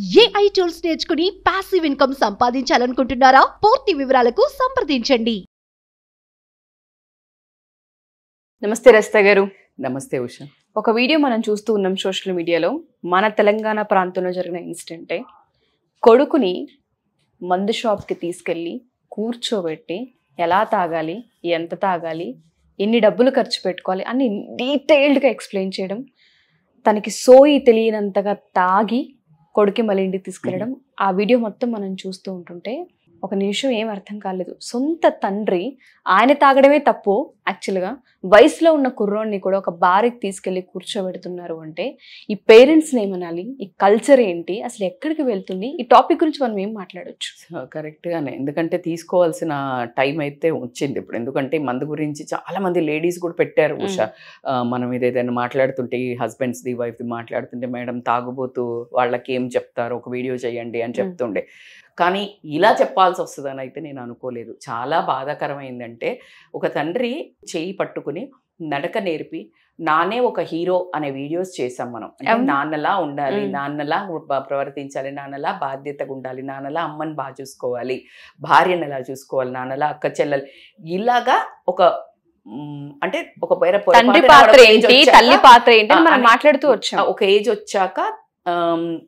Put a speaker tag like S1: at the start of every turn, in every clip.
S1: AI tools నేర్చుకుని passive income సంపాదించాలనుకుంటున్నారా? పూర్తి వివరాలకు సంప్రదించండి.
S2: నమస్తే రస్తా గారు.
S3: నమస్తే ఉషా.
S2: ఒక వీడియో మనం చూస్తూ ఉన్నాం సోషల్ మీడియాలో. మన తెలంగాణ ప్రాంతంలో జరిగిన ఇన్సిడెంటే. కొడుకుని మందు షాప్కి తీసుకెళ్ళి కూర్చోబెట్టి ఎలా తాగాలి, ఎంత తాగాలి, ఎన్ని డబ్బులు ఖర్చు పెట్టుకోవాలి అని డీటెయిల్డ్గా ఎక్స్ప్లెయిన్ చేయడం, తనకి సోయి తెలియనంతగా తాగి కొడుకి మళ్ళీ ఇంటికి తీసుకెళ్ళడం. ఆ వీడియో మొత్తం మనం చూస్తూ ఉంటుంటే ఒక నిమిషం ఏం అర్థం కాలేదు. సొంత తండ్రి ఆయన తాగడమే తప్పు, యాక్చువల్గా వయసులో ఉన్న కుర్రోడిని కూడా ఒక బారికి తీసుకెళ్ళి కూర్చోబెడుతున్నారు అంటే ఈ పేరెంట్స్ని ఏమనాలి, ఈ కల్చర్ ఏంటి, అసలు ఎక్కడికి వెళ్తుంది, ఈ టాపిక్ గురించి మనం ఏం మాట్లాడవచ్చు?
S3: కరెక్ట్గానే, ఎందుకంటే తీసుకోవాల్సిన టైం అయితే వచ్చింది ఇప్పుడు. ఎందుకంటే మందు గురించి చాలా మంది లేడీస్ కూడా పెట్టారు ఉషా. మనం ఏదైనా మాట్లాడుతుంటే, ఈ హస్బెండ్స్ది వైఫ్ది మాట్లాడుతుంటే, మేడం తాగుబోతూ వాళ్ళకి ఏం చెప్తారు, ఒక వీడియో చేయండి అని చెప్తుండే. కానీ ఇలా చెప్పాల్సి వస్తుందని అయితే నేను అనుకోలేదు. చాలా బాధాకరమైందంటే, ఒక తండ్రి చేయి పట్టుకుని నడక నేర్పి నానే ఒక హీరో అనే వీడియోస్ చేసాం మనం. నాన్నలా ఉండాలి, నాన్నలా ప్రవర్తించాలి, నాన్నలా బాధ్యతగా ఉండాలి, నాన్నలా అమ్మని బాగా చూసుకోవాలి, భార్యను ఎలా చూసుకోవాలి, నాన్నలా అక్క చెల్లెలు, ఇలాగా ఒక అంటే ఒక
S2: తండ్రి పాత్ర ఏంటి, తల్లి పాత్ర ఏంటి మనం మాట్లాడుతూ వచ్చాం.
S3: ఒక ఏజ్ వచ్చాక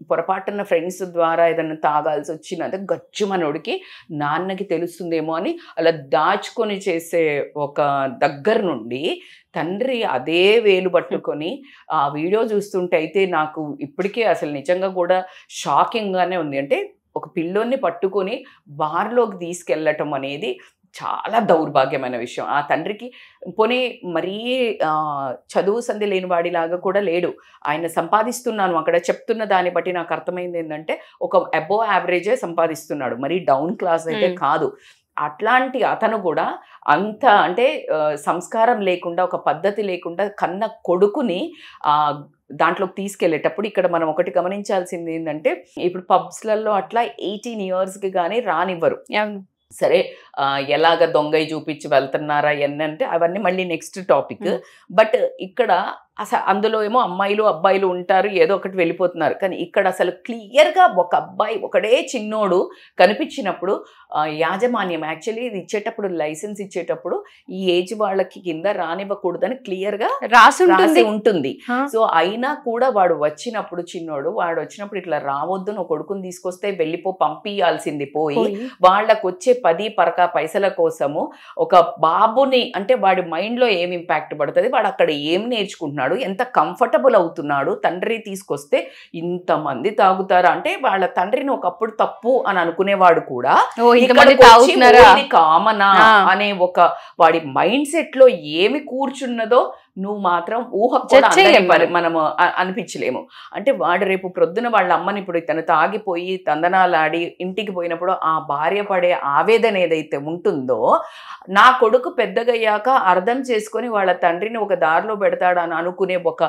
S3: పొరపాటున ఫ్రెండ్స్ ద్వారా ఏదైనా తాగాల్సి వచ్చినది గచ్చు మనోడికి నాన్నకి తెలుస్తుందేమో అని అలా దాచుకొని చేసే ఒక దగ్గర నుండి తండ్రి అదే వేలు పట్టుకొని ఆ వీడియో చూస్తుంటే అయితే నాకు ఇప్పటికే అసలు నిజంగా కూడా షాకింగ్గానే ఉంది. అంటే ఒక పిల్లోని పట్టుకొని బార్లోకి తీసుకెళ్ళటం అనేది చాలా దౌర్భాగ్యమైన విషయం. ఆ తండ్రికి పోనీ మరీ చదువు సంధి లేని వాడిలాగా కూడా లేడు. ఆయన సంపాదిస్తున్నాను అక్కడ చెప్తున్న దాన్ని బట్టి నాకు అర్థమైంది ఏంటంటే ఒక అబోవ్ యావరేజే సంపాదిస్తున్నాడు, మరీ డౌన్ క్లాస్ అయితే కాదు. అట్లాంటి అతను కూడా అంత అంటే సంస్కారం లేకుండా, ఒక పద్ధతి లేకుండా కన్న కొడుకుని దాంట్లోకి తీసుకెళ్లేటప్పుడు ఇక్కడ మనం ఒకటి గమనించాల్సింది ఏంటంటే, ఇప్పుడు పబ్స్లలో అట్లా 18 yearsకి కానీ రానివ్వరు. సరే, ఎలాగ దొంగై చూపించి వెళ్తున్నారా ఎన్నంటే అవన్నీ మళ్ళీ నెక్స్ట్ టాపిక్. బట్ ఇక్కడ అసలు అందులో ఏమో అమ్మాయిలు అబ్బాయిలు ఉంటారు, ఏదో ఒకటి వెళ్ళిపోతున్నారు. కానీ ఇక్కడ అసలు క్లియర్గా ఒక అబ్బాయి ఒకడే చిన్నోడు కనిపించినప్పుడు యాజమాన్యం యాక్చువల్లీ ఇది ఇచ్చేటప్పుడు, లైసెన్స్ ఇచ్చేటప్పుడు ఈ ఏజ్ వాళ్ళకి కింద రానివ్వకూడదని క్లియర్గా రాసి ఉంటుంది. సో అయినా కూడా వాడు వచ్చినప్పుడు, చిన్నోడు వాడు వచ్చినప్పుడు ఇట్లా రావద్దు, నువ్వు కొడుకుని తీసుకొస్తే వెళ్ళిపో, పంపించాల్సింది పోయి వాళ్ళకు వచ్చే 10 పైసల కోసము ఒక బాబుని, అంటే వాడి మైండ్లో ఏం ఇంపాక్ట్ పడుతుంది, వాడు అక్కడ ఏం నేర్చుకుంటున్నాడు, ఎంత కంఫర్టబుల్ అవుతున్నాడు, తండ్రి తీసుకొస్తే ఇంతమంది తాగుతారా అంటే వాళ్ళ తండ్రిని ఒకప్పుడు తప్పు అని అనుకునేవాడు కూడా కామనా అనే ఒక వాడి మైండ్ సెట్ లో ఏమి కూర్చున్నదో నువ్వు మాత్రం ఊహ మనము అనిపించలేము. అంటే వాడు రేపు ప్రొద్దున వాళ్ళ అమ్మని ఇప్పుడు తను తాగిపోయి తందనాలాడి ఇంటికి పోయినప్పుడు ఆ భార్య పడే ఆవేదన ఏదైతే ఉంటుందో, నా కొడుకు పెద్దగయ్యాక అర్థం చేసుకొని వాళ్ళ తండ్రిని ఒక దారిలో పెడతాడు అని అనుకునే ఒక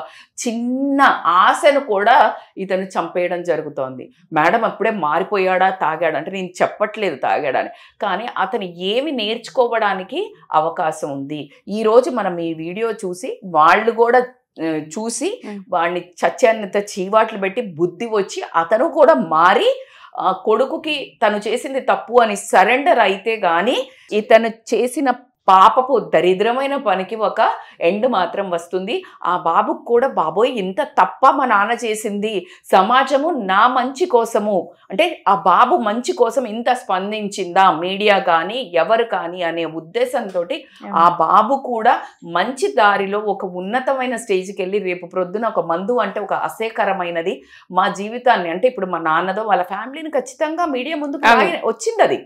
S3: చిన్న ఆశను కూడా ఇతను చంపేయడం జరుగుతోంది. మేడం అప్పుడే మారిపోయాడా తాగాడు అంటే నేను చెప్పట్లేదు తాగాడని, కానీ అతను ఏమి నేర్చుకోవడానికి అవకాశం ఉంది. ఈరోజు మనం ఈ వీడియో చూసి వాళ్ళు కూడా చూసి వాడిని చచ్చేంత చీవాట్లు పెట్టి బుద్ధి వచ్చి అతను కూడా మారి కొడుకుకి తను చేసింది తప్పు అని సరెండర్ అయితే గాని ఇతను చేసిన పాపపు దరిద్రమైన పనికి ఒక ఎండ్ మాత్రం వస్తుంది. ఆ బాబుకు కూడా బాబోయ్ ఇంత తప్ప మా నాన్న చేసింది, సమాజము నా మంచి కోసము, అంటే ఆ బాబు మంచి కోసం ఇంత స్పందించిందా మీడియా కానీ ఎవరు కానీ అనే ఉద్దేశంతో ఆ బాబు కూడా మంచి దారిలో ఒక ఉన్నతమైన స్టేజ్కి వెళ్ళి రేపు ప్రొద్దున ఒక మందు అంటే ఒక అసేకరమైనది మా జీవితాన్ని, అంటే ఇప్పుడు మా నాన్నదో వాళ్ళ ఫ్యామిలీని ఖచ్చితంగా మీడియా ముందుకు వచ్చింది.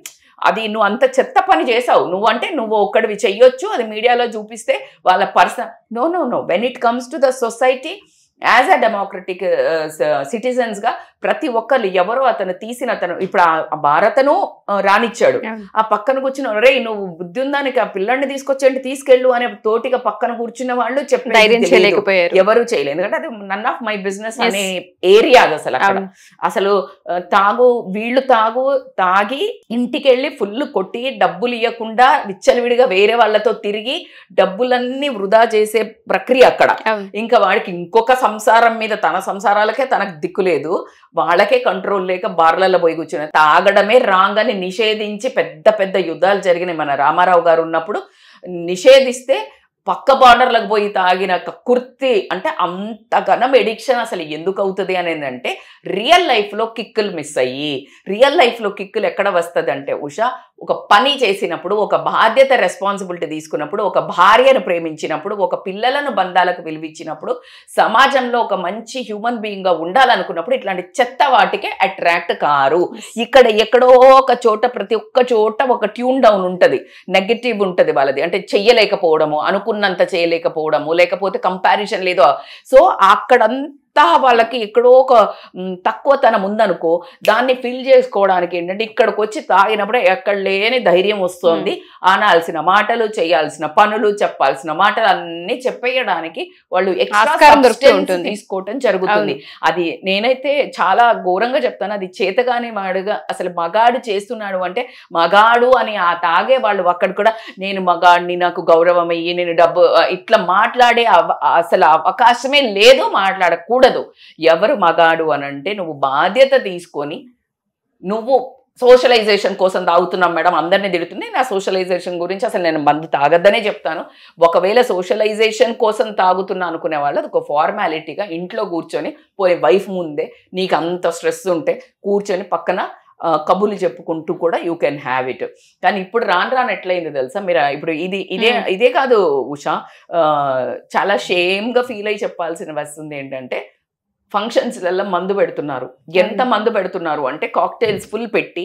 S3: అది నువ్వు అంత చెత్త పని చేసావు, నువ్వంటే నువ్వు ఒక్కడివి చెయ్యొచ్చు, అది మీడియాలో చూపిస్తే వాళ్ళ personal. No when it comes to the society as a democratic సిటిజన్స్గా ప్రతి ఒక్కరు ఎవరో అతను తీసిన అతను ఇప్పుడు ఆ భారతను రానిచ్చాడు, ఆ పక్కన కూర్చున్న రే నువ్వు బుద్ధి ఉందానికి ఆ పిల్లల్ని తీసుకొచ్చేంటి తీసుకెళ్ళు అనే తోటిగా పక్కన కూర్చున్న వాళ్ళు చెప్పలేకపోయారు, ఎవరు చేయలేదు. ఎందుకంటే అది నన్ ఆఫ్ మై బిజినెస్ అనే ఏరియా. అసలు అక్కడ అసలు వీళ్ళు తాగి ఇంటికి వెళ్ళి ఫుల్ కొట్టి డబ్బులు ఇవ్వకుండా విచ్చలవిడిగా వేరే వాళ్ళతో తిరిగి డబ్బులన్నీ వృధా చేసే ప్రక్రియ అక్కడ. ఇంకా వాడికి ఇంకొక సంసారం మీద తన సంసారాలకే తనకు దిక్కు లేదు, వాళ్ళకే కంట్రోల్ లేక బార్లలో పోయి కూర్చుని తాగడమే రాంగ్ అని నిషేధించి పెద్ద పెద్ద యుద్ధాలు జరిగినాయి. మన రామారావు గారు ఉన్నప్పుడు నిషేధిస్తే పక్క బార్డర్లకు పోయి తాగిన కుర్తి. అంటే అంతగానం ఎడిక్షన్ అసలు ఎందుకు అవుతుంది అనేది అంటే రియల్ లైఫ్లో కిక్కులు మిస్ అయ్యి. రియల్ లైఫ్లో కిక్కులు ఎక్కడ వస్తుంది అంటే ఉషా, ఒక పని చేసినప్పుడు, ఒక బాధ్యత రెస్పాన్సిబిలిటీ తీసుకున్నప్పుడు, ఒక భార్యను ప్రేమించినప్పుడు, ఒక పిల్లలను బంధాలకు విలువిచ్చినప్పుడు, సమాజంలో ఒక మంచి హ్యూమన్ బీయింగ్గా ఉండాలనుకున్నప్పుడు ఇట్లాంటి చెత్త వాటికే అట్రాక్ట్ కారు. ఇక్కడ ఎక్కడో ఒక చోట, ప్రతి ఒక్క చోట ఒక ట్యూన్ డౌన్ ఉంటుంది, నెగటివ్ ఉంటుంది వాళ్ళది. అంటే చెయ్యలేకపోవడము, అనుకున్నంత చేయలేకపోవడము, లేకపోతే కంపారిజన్ లేదు. సో అక్కడంతా వాళ్ళకి ఎక్కడో ఒక తక్కువతనం ఉందనుకో, దాన్ని ఫిల్ చేసుకోవడానికి ఏంటంటే ఇక్కడికి వచ్చి తాగినప్పుడే ఎక్కడ లేని ధైర్యం వస్తుంది. అనాల్సిన మాటలు, చేయాల్సిన పనులు, చెప్పాల్సిన మాటలు అన్ని చెప్పేయడానికి వాళ్ళు తీసుకోవటం జరుగుతుంది. అది నేనైతే చాలా ఘోరంగా చెప్తాను. అది చేతగానే వాడుగా అసలు మగాడు చేస్తున్నాడు అంటే, మగాడు అని ఆ తాగే వాళ్ళు అక్కడ కూడా నేను మగాడిని, నాకు గౌరవం అయ్యి, నేను డబ్బు, ఇట్లా మాట్లాడే అసలు అవకాశమే లేదు, మాట్లాడకూడదు. ఎవరు మగాడు అని అంటే, నువ్వు బాధ్యత తీసుకొని, నువ్వు సోషలైజేషన్ కోసం తాగుతున్నాం మేడం, అందరినీ తిడుతుంది. నా సోషలైజేషన్ గురించి అసలు నేను మందు తాగద్దనే చెప్తాను. ఒకవేళ సోషలైజేషన్ కోసం తాగుతున్నా అనుకునే వాళ్ళు అది ఒక ఫార్మాలిటీగా ఇంట్లో కూర్చొని, పోయి వైఫ్ ముందే నీకు అంత స్ట్రెస్ ఉంటే కూర్చొని పక్కన కబుర్లు చెప్పుకుంటూ కూడా యూ కెన్ హ్యావ్ ఇట్. కానీ ఇప్పుడు రాను ఎట్లయిందో తెలుసా, మీరు ఇప్పుడు ఇదే కాదు ఉషా, చాలా షేమ్గా ఫీల్ అయ్యి చెప్పాల్సిన వస్తుంది ఏంటంటే, ఫంక్షన్స్లలో మందు పెడుతున్నారు. ఎంత మందు పెడుతున్నారు అంటే కాక్టైల్స్ ఫుల్ పెట్టి,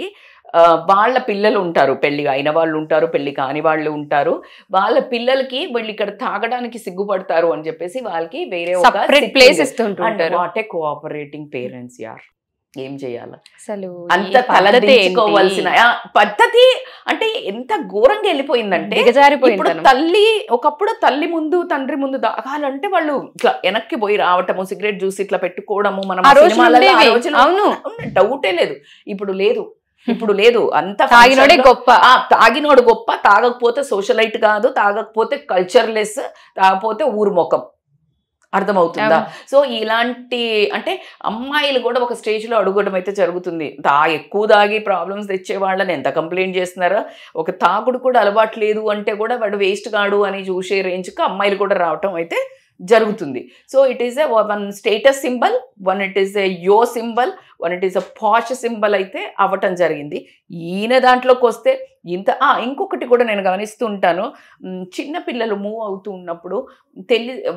S3: వాళ్ళ పిల్లలు ఉంటారు, పెళ్లి అయిన వాళ్ళు ఉంటారు, పెళ్లి కాని వాళ్ళు ఉంటారు, వాళ్ళ పిల్లలకి వీళ్ళు ఇక్కడ తాగడానికి సిగ్గుపడతారు అని చెప్పేసి వాళ్ళకి వేరే ఒక
S2: ప్లేస్ ఇస్తుంటారు.
S3: వాట్ ఏ కోఆపరేటింగ్ పేరెంట్స్ యార్. ఏం చేయాలి
S2: అసలు,
S3: అంత తలదించుకోవాల్సిన పద్ధతి అంటే ఎంత ఘోరంగా వెళ్ళిపోయిందంటే, ఇప్పుడు తల్లి ఒకప్పుడు తల్లి ముందు తండ్రి ముందు దాగాలంటే వాళ్ళు ఇట్లా వెనక్కి పోయి రావటము, సిగరెట్ జ్యూస్ ఇట్లా పెట్టుకోవడము, మనం అవును డౌటే లేదు. ఇప్పుడు లేదు. అంత తాగినోడే గొప్ప, తాగినోడు గొప్ప, తాగకపోతే సోషలైట్ కాదు, తాగకపోతే కల్చర్లెస్, తాగకపోతే ఊరు ముఖం. అర్థమవుతుందా? సో ఇలాంటి అంటే అమ్మాయిలు కూడా ఒక స్టేజ్లో అడుగడం అయితే జరుగుతుంది. ఎక్కువ తాగి ప్రాబ్లమ్స్ తెచ్చే వాళ్ళని ఎంత కంప్లైంట్ చేస్తున్నారో, ఒక తాగుడు కూడా అలవాటు లేదు అంటే కూడా వాడు వేస్ట్ కాడు అని చూసే రేంజ్కి అమ్మాయిలు కూడా రావటం అయితే జరుగుతుంది. So it is a one status symbol, one it is a yo symbol, one it is a posh symbol అయితే అవ్వటం జరిగింది. ఈయన దాంట్లోకి వస్తే ఇంకొకటి కూడా నేను గమనిస్తూ ఉంటాను, చిన్న పిల్లలు మూవ్ అవుతూ ఉన్నప్పుడు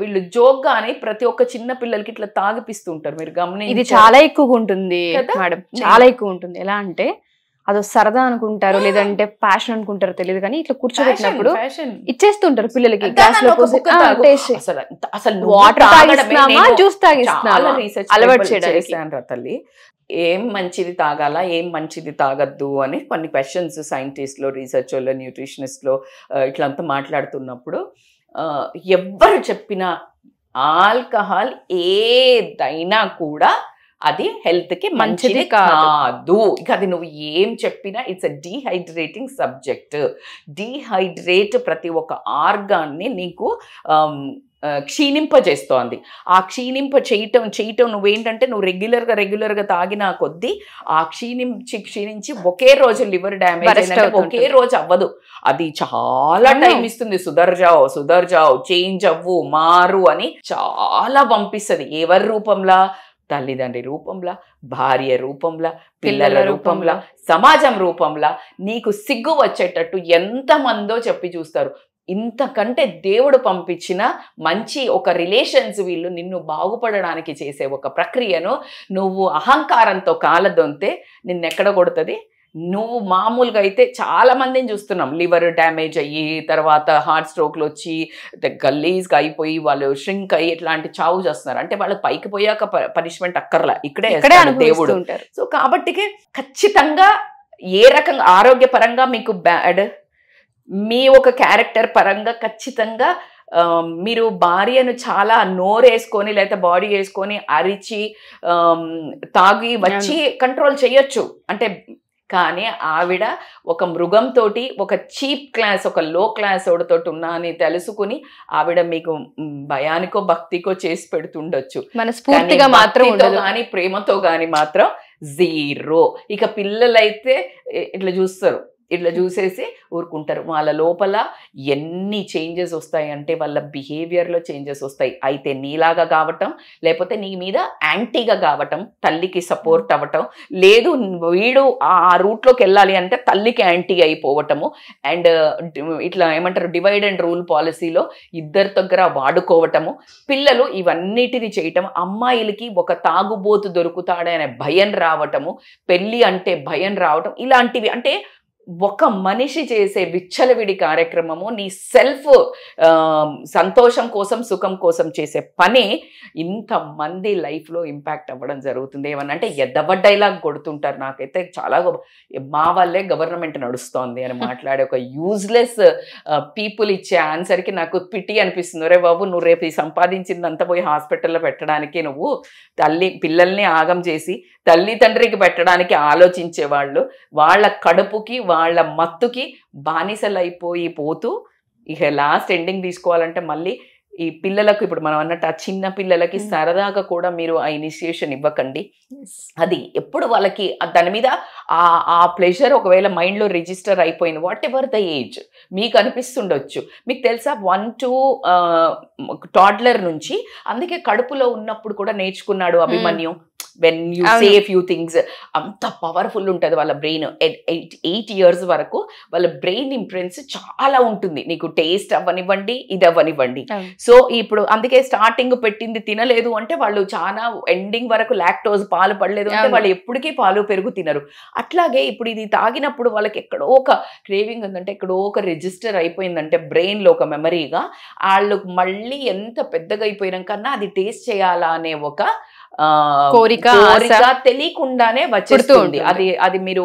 S3: వీళ్ళు జోక్గానే ప్రతి ఒక్క చిన్న పిల్లలకి ఇట్లా తాగిపిస్తూ ఉంటారు. మీరు గమనించి
S2: ఇది చాలా ఎక్కువగా ఉంటుంది మేడం, చాలా ఎక్కువ ఉంటుంది. ఎలా అంటే అదో సరదా అనుకుంటారు, లేదంటే ప్యాషన్ అనుకుంటారో తెలియదు, కానీ ఇట్లా కూర్చోబెట్టినప్పుడు ఇచ్చేస్తుంటారు పిల్లలకి.
S3: అసలు
S2: వాటర్ తాగిస్తున్నామా, జ్యూస్ తాగిస్తున్నామా అలవాటు చేయడానికి.
S3: తల్లి ఏం మంచిది తాగాల, ఏం మంచిది తాగద్దు అని కొన్ని క్వశ్చన్స్ సైంటిస్ట్లో, రీసెర్చ్లో, న్యూట్రిషనిస్ట్లో ఇట్లంతా మాట్లాడుతున్నప్పుడు ఎవ్వరు చెప్పినా ఆల్కహాల్ ఏదైనా కూడా అది హెల్త్కి మంచిది కాదు. ఇక అది నువ్వు ఏం చెప్పినా it's a dehydrating subject. Dehydrate ప్రతి ఒక్క ఆర్గాన్ని నీకు క్షీణింపజేస్తోంది. ఆ చేయటం నువ్వేంటంటే, నువ్వు రెగ్యులర్గా తాగిన కొద్దీ ఆ క్షీణించి ఒకే రోజు లివర్ డ్యామేజ్ అయినట్టే ఒకే రోజు అవ్వదు, అది చాలా టైం ఇస్తుంది. సుధర్జావు చేంజ్ అవ్వు, మారు అని చాలా పంపిస్తుంది. ఎవరి రూపంలా? తల్లిదండ్రి రూపంలా, భార్య రూపంలా, పిల్లల రూపంలా, సమాజం రూపంలా. నీకు సిగ్గు వచ్చేటట్టు ఎంతమందో చెప్పి చూస్తారు. ఇంతకంటే దేవుడు పంపించిన మంచి ఒక రిలేషన్స్ వీళ్ళు నిన్ను బాగుపడడానికి చేసే ఒక ప్రక్రియను నువ్వు అహంకారంతో కాలదొంతే నిన్నెక్కడ కొడుతుంది? నువ్వు మామూలుగా అయితే చాలా మందిని చూస్తున్నాం, లివర్ డ్యామేజ్ అయ్యి, తర్వాత హార్ట్ స్ట్రోక్లు వచ్చి గల్లీజ్గా అయిపోయి వాళ్ళు ష్రింక్ అయ్యి ఇట్లాంటి చావు చేస్తున్నారు. అంటే వాళ్ళకి పైకి పోయాక పనిష్మెంట్ అక్కర్లా, ఇక్కడే దేవుడు. సో కాబట్టి ఖచ్చితంగా ఏ రకంగా ఆరోగ్యపరంగా మీకు బ్యాడ్, మీ ఒక క్యారెక్టర్ పరంగా ఖచ్చితంగా మీరు భార్యను చాలా నోరేసుకొని లేకపోతే బాడీ వేసుకొని అరిచి తాగి వచ్చి కంట్రోల్ చేయొచ్చు. అంటే కానీ ఆవిడ ఒక మృగంతో ఒక చీప్ క్లాస్ ఒక లో క్లాస్ తోటి ఉన్నా అని తెలుసుకుని ఆవిడ మీకు భయానికో భక్తికో చేసి పెడుతుండొచ్చు,
S2: మనస్ఫూర్తిగా మాత్రం ఉండదు.
S3: కానీ ప్రేమతో కానీ మాత్రం జీరో. ఇక పిల్లలైతే ఇట్లా చూస్తారు, ఇట్లా చూసేసి ఊరుకుంటారు. వాళ్ళ లోపల ఎన్ని చేంజెస్ వస్తాయి అంటే వాళ్ళ బిహేవియర్లో చేంజెస్ వస్తాయి. అయితే నీలాగా కావటం, లేకపోతే నీ మీద యాంటీగా కావటం, తల్లికి సపోర్ట్ అవ్వటం, లేదు వీడు ఆ రూట్లోకి వెళ్ళాలి అంటే తల్లికి యాంటీ అయిపోవటము. అండ్ ఇట్లా ఏమంటారు డివైడ్ అండ్ రూల్ పాలసీలో ఇద్దరి దగ్గర వాడుకోవటము, పిల్లలు ఇవన్నిటిని చేయటం, అమ్మాయిలకి ఒక తాగుబోతు దొరుకుతాడనే భయం రావటము, పెళ్ళి అంటే భయం రావటం, ఇలాంటివి. అంటే ఒక మనిషి చేసే విచ్చలవిడి కార్యక్రమము నీ సెల్ఫ్ సంతోషం కోసం సుఖం కోసం చేసే పని ఇంతమంది లైఫ్లో ఇంపాక్ట్ అవ్వడం జరుగుతుంది. ఏమన్నా అంటే ఎదవ డైలాగ్ కొడుతుంటారు. నాకైతే చాలా మా వల్లే గవర్నమెంట్ నడుస్తోంది అని మాట్లాడే ఒక యూజ్లెస్ పీపుల్ ఇచ్చే ఆన్సర్కి నాకు పిటి అనిపిస్తుంది. రే బాబు, నువ్వు రేపు ఈ సంపాదించిందంతా పోయి హాస్పిటల్లో పెట్టడానికి నువ్వు పిల్లల్ని ఆగం చేసి తల్లి తండ్రికి పెట్టడానికి ఆలోచించే వాళ్ళు వాళ్ళ కడుపుకి వాళ్ళ మత్తుకి బానిసలైపోయి పోతూ ఇక లాస్ట్ ఎండింగ్ తీసుకోవాలంటే మళ్ళీ ఈ పిల్లలకు ఇప్పుడు మనం అన్నట్టు ఆ చిన్న పిల్లలకి సరదాగా కూడా మీరు ఆ ఇనిషియేషన్ ఇవ్వకండి. అది ఎప్పుడు వాళ్ళకి దాని మీద ఆ ప్లెజర్ ఒకవేళ మైండ్లో రిజిస్టర్ అయిపోయింది, వాట్ ఎవర్ ద ఏజ్ మీకు అనిపిస్తుండొచ్చు. మీకు తెలుసా 1 to టాడ్లర్ నుంచి, అందుకే కడుపులో ఉన్నప్పుడు కూడా నేర్చుకున్నాడు Abhimanyu. When you say few things అంత పవర్ఫుల్ ఉంటుంది వాళ్ళ బ్రెయిన్. 8 years వరకు వాళ్ళ బ్రెయిన్ ఇంప్రెన్స్ చాలా ఉంటుంది. నీకు టేస్ట్ అవ్వనివ్వండి, ఇది అవ్వనివ్వండి. సో ఇప్పుడు అందుకే స్టార్టింగ్ పెట్టింది తినలేదు అంటే వాళ్ళు చాలా ఎండింగ్ వరకు లాక్టోజ్ పాలు పడలేదు అంటే వాళ్ళు ఎప్పటికీ పాలు పెరుగు తినరు. అట్లాగే ఇప్పుడు ఇది తాగినప్పుడు వాళ్ళకి ఎక్కడో ఒక క్రేవింగ్ ఉందంటే, ఎక్కడో ఒక రిజిస్టర్ అయిపోయిందంటే బ్రెయిన్లో ఒక మెమరీగా, వాళ్ళు మళ్ళీ ఎంత పెద్దగా అయిపోయినాకన్నా అది టేస్ట్ చేయాలా అనే ఒక కోరిక తెలియకుండానే వచ్చేస్తుంది. అది మీరు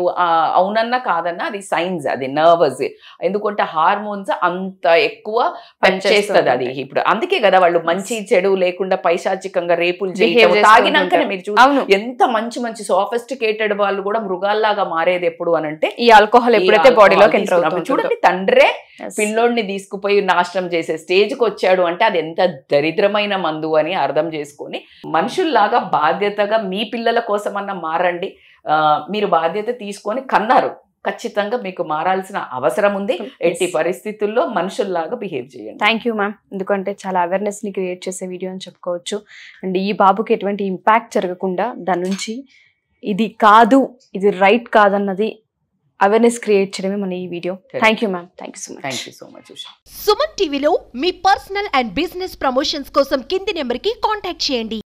S3: అవునన్నా కాదన్నా అది సైన్స్, అది నర్వస్. ఎందుకంటే హార్మోన్స్ అంత ఎక్కువ పనిచేస్తుంది అది. ఇప్పుడు అందుకే కదా వాళ్ళు మంచి చెడు లేకుండా పైశాచికంగా రేపులు చేయడం తాగినాకనే మీరు చూడండి ఎంత మంచి మంచి సోఫిస్టికేటెడ్ వాళ్ళు కూడా మృగాల్లాగా మారేది ఎప్పుడు అనంటే ఈ ఆల్కహాల్ ఎప్పుడైతే బాడీలోకి ఎంటర్ అవుతుంది. చూడండి, తండ్రే పిల్లోడిని తీసుకుపోయి నాశనం చేసే స్టేజ్కి వచ్చాడు అంటే అది ఎంత దరిద్రమైన మందు అని అర్థం చేసుకొని మనుషుల్లాగా బాధ్యతగా మీ పిల్లల కోసమన్నా మారండి. మీరు బాధ్యత తీసుకొని కన్నారు, ఖచ్చితంగా మీకు మారాల్సిన అవసరం ఉంది. ఎట్టి పరిస్థితుల్లో మనుషుల్లాగా బిహేవ్ చేయండి.
S2: థ్యాంక్ యూ మ్యామ్, ఎందుకంటే చాలా అవేర్నెస్ ని క్రియేట్ చేసే వీడియో అని చెప్పుకోవచ్చు. అండ్ ఈ బాబుకి ఎటువంటి ఇంపాక్ట్ జరగకుండా దాని నుంచి ఇది కాదు ఇది రైట్ కాదన్నది అవేర్నెస్ క్రియేట్ చేయడమే మన ఈ video. Thank you ma'am, thank you so much.
S3: Thank you so much.
S1: Suman టీవీలో మీ పర్సనల్ అండ్ బిజినెస్ ప్రమోషన్స్ కోసం కింది నెంబర్కి కాంటాక్ట్ చేయండి.